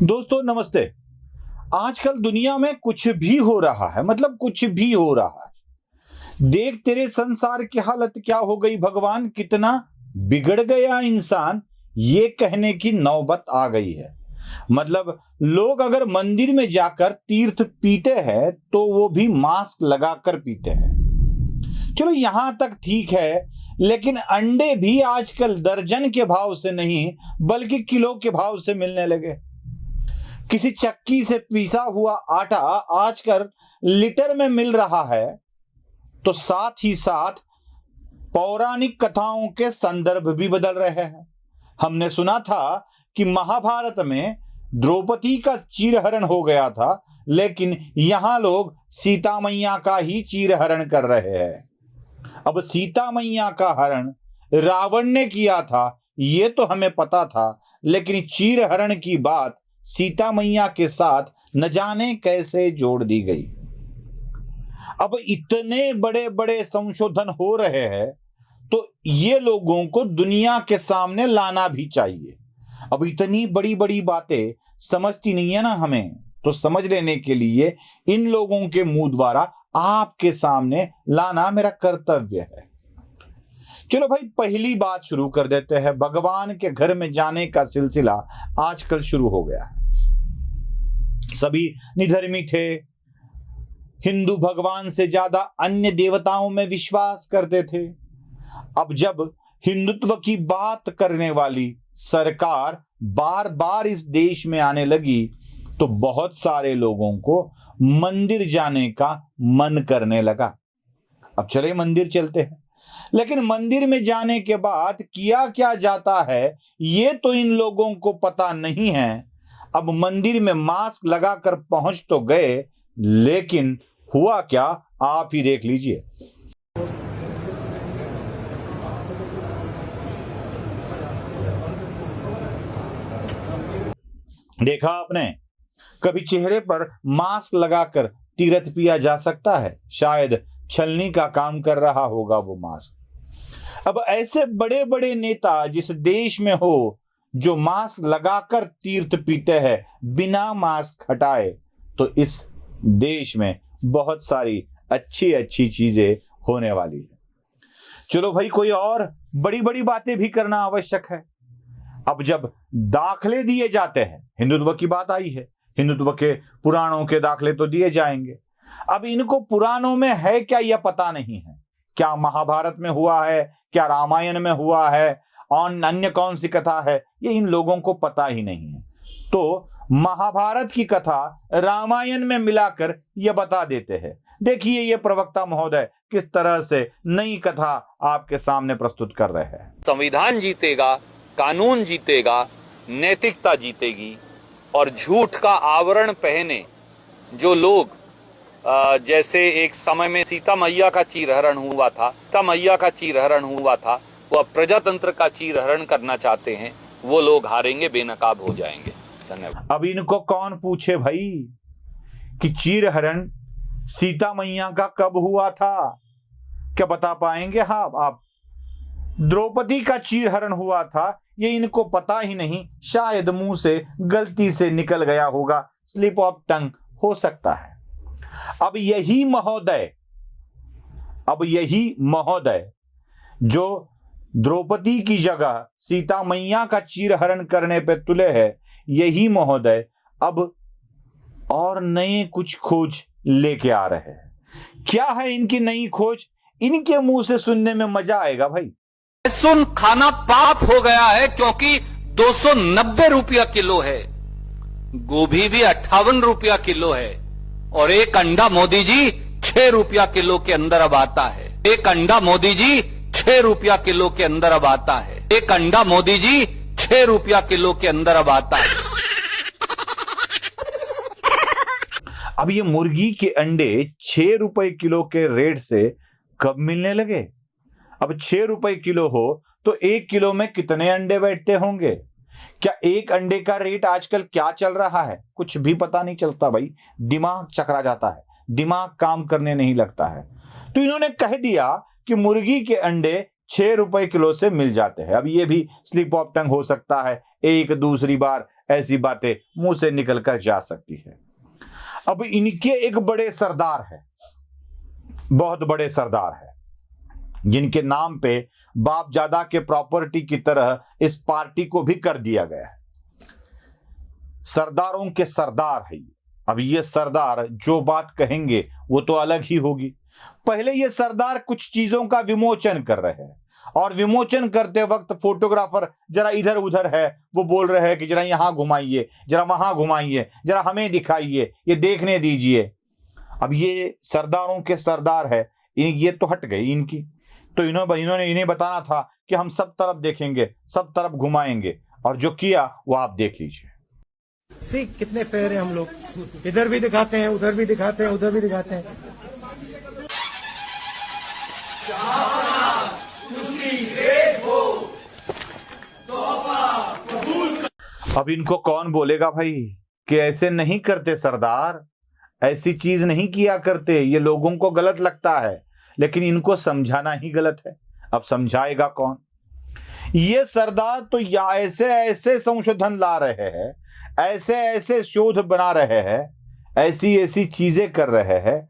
दोस्तों नमस्ते। आजकल दुनिया में कुछ भी हो रहा है, मतलब कुछ भी हो रहा है। देख तेरे संसार की हालत क्या हो गई, भगवान कितना बिगड़ गया इंसान, ये कहने की नौबत आ गई है। मतलब लोग अगर मंदिर में जाकर तीर्थ पीते हैं तो वो भी मास्क लगाकर पीते हैं। चलो यहां तक ठीक है, लेकिन अंडे भी आजकल दर्जन के भाव से नहीं बल्कि किलो के भाव से मिलने लगे। किसी चक्की से पीसा हुआ आटा आजकल लीटर में मिल रहा है, तो साथ ही साथ पौराणिक कथाओं के संदर्भ भी बदल रहे हैं। हमने सुना था कि महाभारत में द्रौपदी का चीरहरण हो गया था, लेकिन यहां लोग सीता मैया का ही चीरहरण कर रहे हैं। अब सीता मैया का हरण रावण ने किया था, यह तो हमें पता था, लेकिन चीरहरण की बात सीता मैया के साथ न जाने कैसे जोड़ दी गई। अब इतने बड़े बड़े संशोधन हो रहे हैं तो ये लोगों को दुनिया के सामने लाना भी चाहिए। अब इतनी बड़ी बड़ी बातें समझती नहीं है ना हमें, तो समझ लेने के लिए इन लोगों के मुंह द्वारा आपके सामने लाना मेरा कर्तव्य है। चलो भाई, पहली बात शुरू कर देते हैं। भगवान के घर में जाने का सिलसिला आजकल शुरू हो गया है। सभी निधर्मी थे, हिंदू भगवान से ज्यादा अन्य देवताओं में विश्वास करते थे। अब जब हिंदुत्व की बात करने वाली सरकार बार बार इस देश में आने लगी तो बहुत सारे लोगों को मंदिर जाने का मन करने लगा। अब चले मंदिर चलते हैं, लेकिन मंदिर में जाने के बाद किया क्या जाता है ये तो इन लोगों को पता नहीं है। अब मंदिर में मास्क लगाकर पहुंच तो गए, लेकिन हुआ क्या आप ही देख लीजिए। देखा आपने, कभी चेहरे पर मास्क लगाकर तीर्थ पिया जा सकता है? शायद छलनी का काम कर रहा होगा वो मास्क। अब ऐसे बड़े बड़े नेता जिस देश में हो जो मास्क लगाकर तीर्थ पीते हैं बिना मास्क हटाए, तो इस देश में बहुत सारी अच्छी अच्छी चीजें होने वाली है। चलो भाई, कोई और बड़ी बड़ी बातें भी करना आवश्यक है। अब जब दाखले दिए जाते हैं, हिंदुत्व की बात आई है, हिंदुत्व के पुराणों के दाखले तो दिए जाएंगे। अब इनको पुराणों में है क्या यह पता नहीं है। क्या महाभारत में हुआ है, क्या रामायण में हुआ है, और अन्य कौन सी कथा है, ये इन लोगों को पता ही नहीं है। तो महाभारत की कथा रामायण में मिलाकर यह बता देते हैं। देखिए ये प्रवक्ता महोदय किस तरह से नई कथा आपके सामने प्रस्तुत कर रहे हैं। संविधान जीतेगा, कानून जीतेगा, नैतिकता जीतेगी, और झूठ का आवरण पहने जो लोग जैसे एक समय में सीता मैया का चीरहरण हुआ था, वो अब प्रजातंत्र का चीरहरण करना चाहते हैं, वो लोग हारेंगे, बेनकाब हो जाएंगे। धन्यवाद। अब इनको कौन पूछे भाई कि चीरहरण सीता मैया का कब हुआ था? क्या बता पाएंगे? हाँ आप। द्रौपदी का चीरहरण हुआ था, ये इनको पता ही नहीं, शायद मुंह से गलती से निकल गया होगा, स्लिप ऑफ टंग हो सकता है। अब यही महोदय जो द्रौपदी की जगह सीता मैया का चीरहरण करने पे तुले हैं, यही महोदय अब और नए कुछ खोज लेके आ रहे हैं। क्या है इनकी नई खोज? इनके मुंह से सुनने में मजा आएगा भाई। लहसुन खाना पाप हो गया है क्योंकि 290 रुपया किलो है, गोभी भी 58 रुपया किलो है, और एक अंडा मोदी जी 6 रुपया किलो के अंदर अब आता है। एक अंडा मोदी जी 6 रुपया किलो के अंदर अब आता है। एक अंडा मोदी जी 6 रुपया किलो के अंदर अब आता है। अब ये मुर्गी के अंडे 6 रुपए किलो के रेट से कब मिलने लगे? अब 6 रुपए किलो हो तो 1 किलो में कितने अंडे बैठते होंगे? क्या एक अंडे का रेट आजकल क्या चल रहा है? कुछ भी पता नहीं चलता भाई, दिमाग चकरा जाता है, दिमाग काम करने नहीं लगता है। तो इन्होंने कह दिया कि मुर्गी के अंडे 6 रुपए किलो से मिल जाते हैं। अब ये भी स्लिप ऑफ टंग हो सकता है, एक दूसरी बार ऐसी बातें मुंह से निकल कर जा सकती है। अब इनके एक बड़े सरदार है, बहुत बड़े सरदार है, जिनके नाम पे बापजादा के प्रॉपर्टी की तरह इस पार्टी को भी कर दिया गया है। सरदारों के सरदार है ये। अब ये सरदार जो बात कहेंगे वो तो अलग ही होगी। पहले ये सरदार कुछ चीजों का विमोचन कर रहे हैं, और विमोचन करते वक्त फोटोग्राफर जरा इधर उधर है, वो बोल रहे हैं कि जरा यहां घुमाइए, जरा वहां घुमाइए, जरा हमें दिखाइए, ये देखने दीजिए। अब ये सरदारों के सरदार है, ये तो हट गई इनकी। तो इन्होंने इन्हें बताना था कि हम सब तरफ देखेंगे, सब तरफ घुमाएंगे, और जो किया वो आप देख लीजिए। कितने फेयर हैं हम लोग, इधर भी दिखाते हैं, उधर भी दिखाते हैं, उधर भी दिखाते हैं। अब इनको कौन बोलेगा भाई कि ऐसे नहीं करते सरदार, ऐसी चीज नहीं किया करते, ये लोगों को गलत लगता है, लेकिन इनको समझाना ही गलत है। अब समझाएगा कौन? ये सरदार तो या ऐसे ऐसे संशोधन ला रहे हैं, ऐसे ऐसे शोध बना रहे हैं, ऐसी ऐसी चीजें कर रहे हैं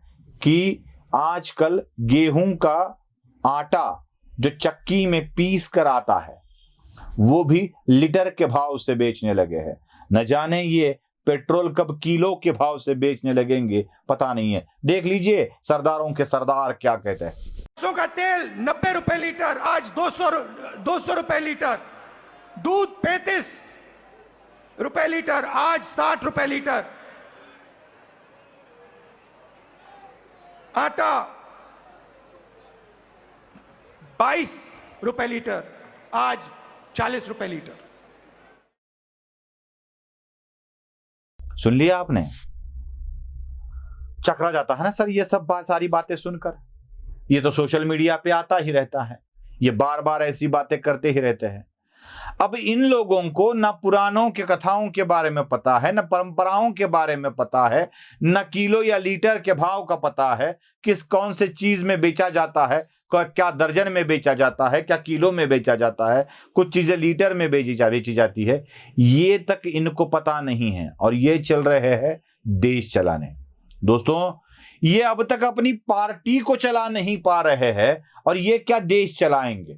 कि आजकल गेहूं का आटा जो चक्की में पीस कर आता है वो भी लीटर के भाव से बेचने लगे हैं। न जाने ये पेट्रोल कब किलो के भाव से बेचने लगेंगे, पता नहीं है। देख लीजिए सरदारों के सरदार क्या कहते हैं। सरसों का तेल 90 रुपए लीटर, आज 200 रुपए लीटर। दूध 35 रुपए लीटर, आज 60 रुपए लीटर। आटा 22 रुपए लीटर, आज 40 रुपए लीटर। सुन लिया आपने? चकरा जाता है ना सर ये सब सारी बातें सुनकर। ये तो सोशल मीडिया पे आता ही रहता है, ये बार बार ऐसी बातें करते ही रहते हैं। अब इन लोगों को न पुराणों के कथाओं के बारे में पता है, न परंपराओं के बारे में पता है, न किलो या लीटर के भाव का पता है, किस कौन से चीज में बेचा जाता है, क्या दर्जन में बेचा जाता है, क्या किलो में बेचा जाता है, कुछ चीजें लीटर में बेची जाती है, ये तक इनको पता नहीं है। और ये चल रहे हैं देश चलाने। दोस्तों ये अब तक अपनी पार्टी को चला नहीं पा रहे हैं, और ये क्या देश चलाएंगे।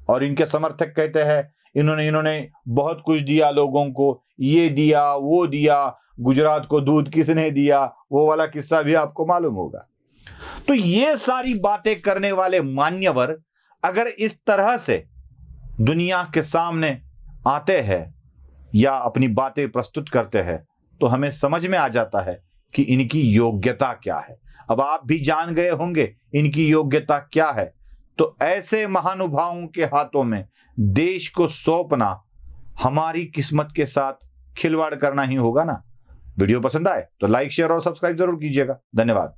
और इनके समर्थक कहते हैं इन्होंने बहुत कुछ दिया लोगों को, ये दिया वो दिया, गुजरात को दूध किसने दिया, वो वाला किस्सा भी आपको मालूम होगा। तो ये सारी बातें करने वाले मान्यवर अगर इस तरह से दुनिया के सामने आते हैं या अपनी बातें प्रस्तुत करते हैं तो हमें समझ में आ जाता है कि इनकी योग्यता क्या है। अब आप भी जान गए होंगे इनकी योग्यता क्या है। तो ऐसे महानुभावों के हाथों में देश को सौंपना हमारी किस्मत के साथ खिलवाड़ करना ही होगा ना। वीडियो पसंद आए तो लाइक शेयर और सब्सक्राइब जरूर कीजिएगा। धन्यवाद।